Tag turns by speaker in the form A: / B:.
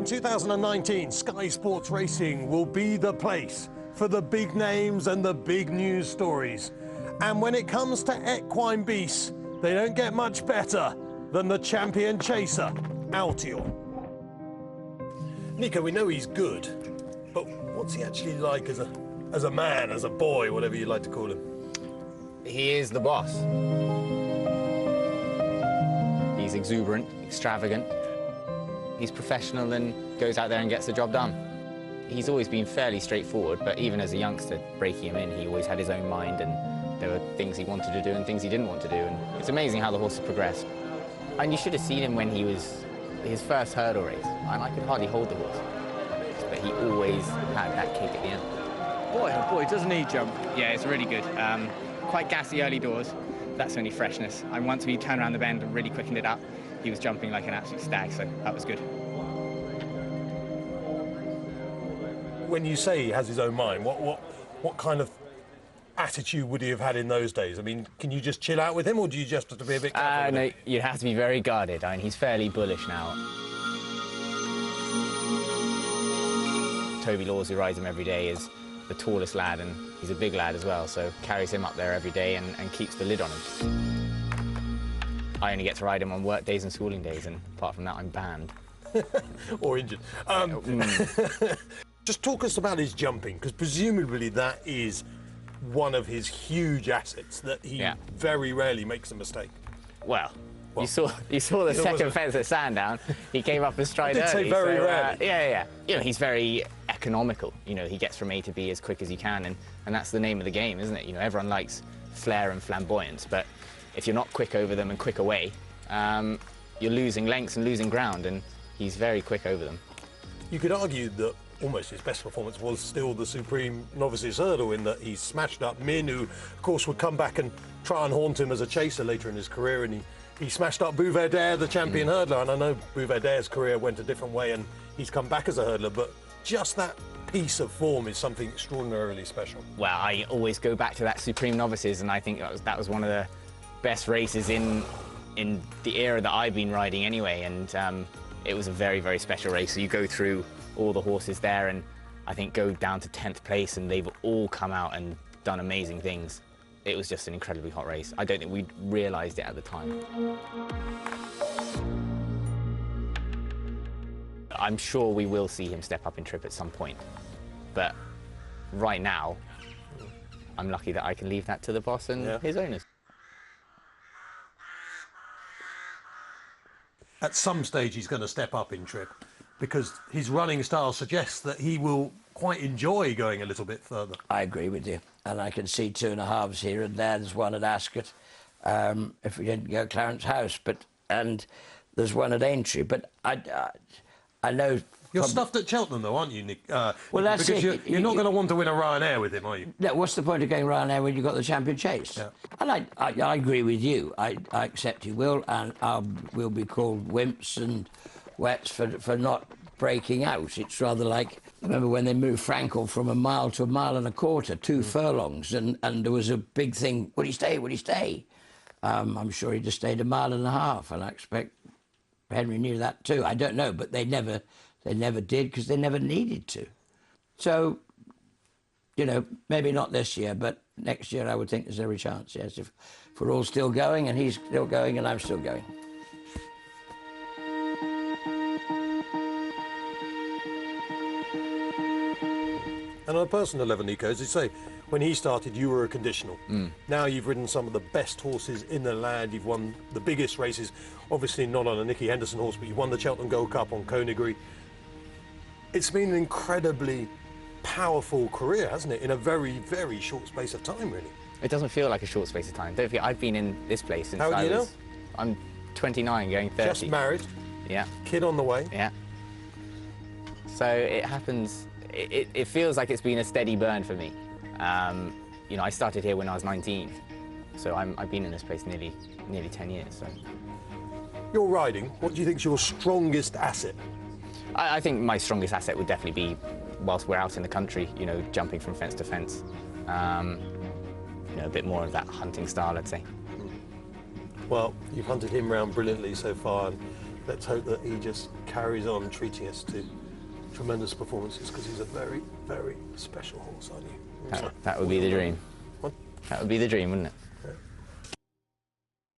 A: In 2019, Sky Sports Racing will be the place for the big names and the big news stories. And when it comes to equine beasts, they don't get much better than the champion chaser, Altior. Nico, we know he's good, but what's he actually like as a man, as a boy, whatever you like to call him?
B: He is the boss. He's exuberant, extravagant. He's professional and goes out there and gets the job done. He's always been fairly straightforward, but even as a youngster, breaking him in, he always had his own mind, and there were things he wanted to do and things he didn't want to do. And it's amazing how the horse has progressed. And you should have seen him when he was his first hurdle race, and I could hardly hold the horse. But he always had that kick at the end.
C: Boy, oh boy, doesn't he jump? Yeah, it's really good. Quite gassy early doors. That's only freshness. And once we turned around the bend and really quickened it up, he was jumping like an absolute stag, so that was good.
A: When you say he has his own mind, what kind of attitude would he have had in those days? I mean, can you just chill out with him, or do you just have to be a bit careful?
B: No, you have to be very guarded. I mean, he's fairly bullish now. Toby Laws, who rides him every day, is the tallest lad, and he's a big lad as well, so carries him up there every day and keeps the lid on him. I only get to ride him on work days and schooling days, and apart from that, I'm banned.
A: Or injured. Just talk us about his jumping, because presumably that is one of his huge assets, that he very rarely makes a mistake.
B: Well, you saw the second fence at Sandown. He came up and stride early.
A: I did say very rarely.
B: Yeah. You know, he's very economical. You know, he gets from A to B as quick as he can, and that's the name of the game, isn't it? You know, everyone likes flair and flamboyance, but if you're not quick over them and quick away, you're losing lengths and losing ground, and he's very quick over them.
A: You could argue that almost his best performance was still the Supreme Novices Hurdle, in that he smashed up Min, who, of course, would come back and try and haunt him as a chaser later in his career, and he smashed up Boinville, the champion hurdler, and I know Boinville's career went a different way and he's come back as a hurdler, but just that piece of form is something extraordinarily special.
B: Well, I always go back to that Supreme Novices, and I think that was one of the best races in the era that I've been riding anyway, and it was a very, very special race. So you go through all the horses there, and I think go down to 10th place, and they've all come out and done amazing things. It was just an incredibly hot race. I don't think we realised it at the time. I'm sure we will see him step up in trip at some point, but right now, I'm lucky that I can leave that to the boss and his owners.
A: At some stage, he's going to step up in trip, because his running style suggests that he will quite enjoy going a little bit further.
D: I agree with you, and I can see 2.5s here and there. There's one at Ascot, if we didn't go Clarence House, and there's one at Aintree. But I know
A: you're stuffed at Cheltenham, though, aren't you, Nick?
D: Well, that's
A: because
D: it.
A: You're not going to want to win a Ryanair with him, are you?
D: No. What's the point of going Ryanair when you've got the champion chase? Yeah. And I agree with you. I accept you will, and we'll be called wimps and wets for not breaking out. It's rather like, remember when they moved Frankel from 1 mile to 1.25 miles, 2 furlongs, and there was a big thing, would he stay, would he stay? I'm sure he just stayed 1.5 miles, and I expect Henry knew that too. I don't know, but they never did, because they never needed to. So, you know, maybe not this year, but next year I would think there's every chance, yes, if we're all still going, and he's still going, and I'm still going.
A: And on a personal level, Nico, as you say, when he started, you were a conditional. Now you've ridden some of the best horses in the land. You've won the biggest races, obviously not on a Nicky Henderson horse, but you won the Cheltenham Gold Cup on Conagry. It's been an incredibly powerful career, hasn't it, in a very, very short space of time, really.
B: It doesn't feel like a short space of time. Don't forget, I've been in this place since
A: How old are you now?
B: I'm 29, going 30.
A: Just married.
B: Yeah.
A: Kid on the way.
B: Yeah. So it happens. It feels like it's been a steady burn for me. You know, I started here when I was 19, so I've been in this place nearly 10 years. So.
A: You're riding. What do you think is your strongest asset?
B: I think my strongest asset would definitely be, whilst we're out in the country, you know, jumping from fence to fence. You know, a bit more of that hunting style, I'd say.
A: Well, you've hunted him round brilliantly so far, and let's hope that he just carries on treating us to tremendous performances, because he's a very, very special horse, aren't you?
B: That would be the dream.
A: What?
B: That would be the dream, wouldn't it?